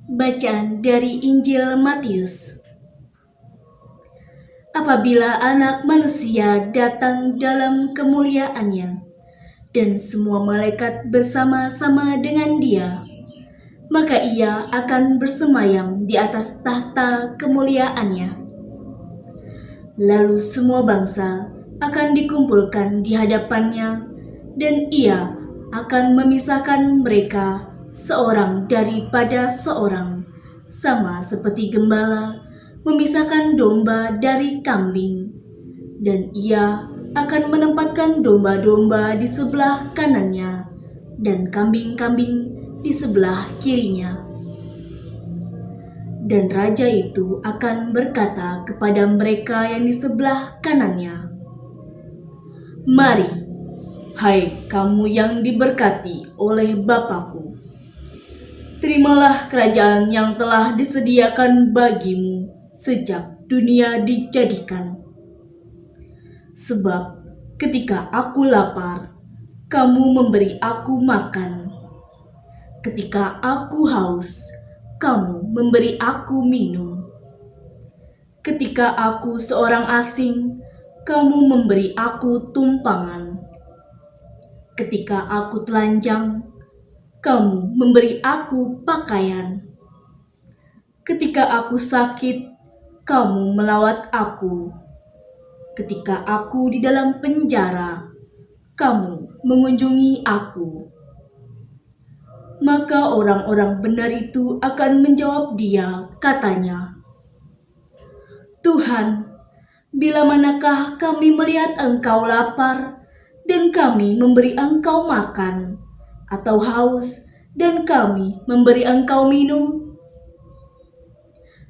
Bacaan dari Injil Matius. Apabila Anak Manusia datang dalam kemuliaannya dan semua malaikat bersama-sama dengan Dia, maka Ia akan bersemayam di atas tahta kemuliaannya. Lalu semua bangsa akan dikumpulkan di hadapannya, dan Ia akan memisahkan mereka seorang daripada seorang, sama seperti gembala memisahkan domba dari kambing. Dan Ia akan menempatkan domba-domba di sebelah kanannya dan kambing-kambing di sebelah kirinya. Dan raja itu akan berkata kepada mereka yang di sebelah kanannya, "Mari, hai kamu yang diberkati oleh Bapa-Ku, terimalah kerajaan yang telah disediakan bagimu sejak dunia dijadikan. Sebab ketika aku lapar, kamu memberi aku makan. Ketika aku haus, kamu memberi aku minum. Ketika aku seorang asing, kamu memberi aku tumpangan. Ketika aku telanjang, kamu memberi aku pakaian. Ketika aku sakit, kamu melawat aku. Ketika aku di dalam penjara, kamu mengunjungi aku." Maka orang-orang benar itu akan menjawab Dia, katanya, "Tuhan, bila manakah kami melihat Engkau lapar dan kami memberi Engkau makan, atau haus dan kami memberi Engkau minum?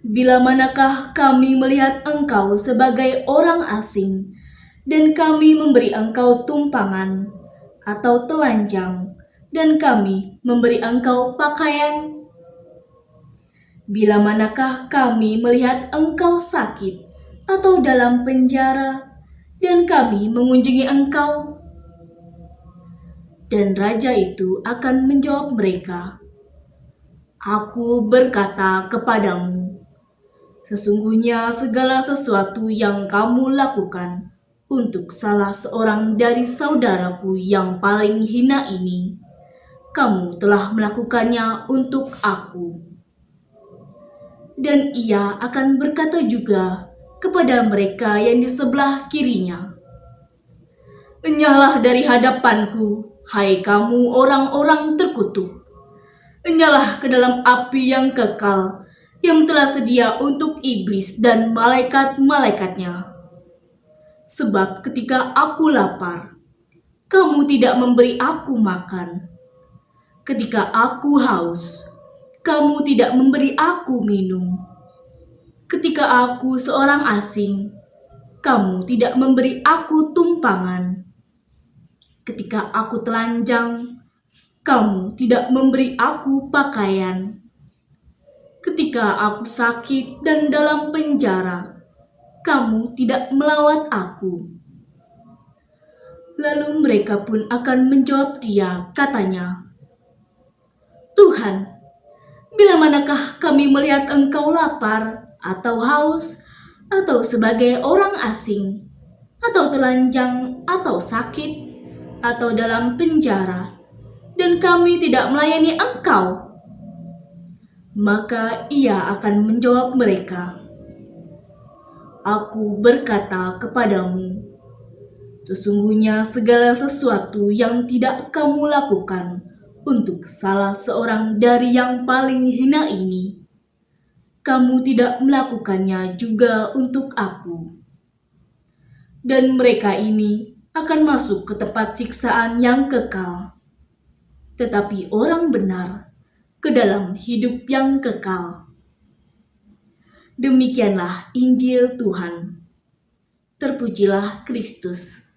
Bila manakah kami melihat Engkau sebagai orang asing dan kami memberi Engkau tumpangan, atau telanjang dan kami memberi Engkau pakaian? Bila manakah kami melihat Engkau sakit atau dalam penjara dan kami mengunjungi Engkau?" Dan raja itu akan menjawab mereka, "Aku berkata kepadamu, sesungguhnya segala sesuatu yang kamu lakukan untuk salah seorang dari saudaraku yang paling hina ini, kamu telah melakukannya untuk aku." Dan Ia akan berkata juga kepada mereka yang di sebelah kirinya, "Enyahlah dari hadapanku, hai kamu orang-orang terkutuk. Enyahlah ke dalam api yang kekal, yang telah sedia untuk iblis dan malaikat-malaikatnya. Sebab ketika aku lapar, kamu tidak memberi aku makan. Ketika aku haus, kamu tidak memberi aku minum. Ketika aku seorang asing, kamu tidak memberi aku tumpangan. Ketika aku telanjang, kamu tidak memberi aku pakaian. Ketika aku sakit dan dalam penjara, kamu tidak melawat aku." Lalu mereka pun akan menjawab Dia, katanya, "Tuhan, bila manakah kami melihat Engkau lapar atau haus, atau sebagai orang asing, atau telanjang, atau sakit, atau dalam penjara, dan kami tidak melayani Engkau?" Maka Ia akan menjawab mereka, "Aku berkata kepadamu, sesungguhnya segala sesuatu yang tidak kamu lakukan untuk salah seorang dari yang paling hina ini, kamu tidak melakukannya juga untuk aku." Dan mereka ini akan masuk ke tempat siksaan yang kekal, tetapi orang benar ke dalam hidup yang kekal. Demikianlah Injil Tuhan. Terpujilah Kristus.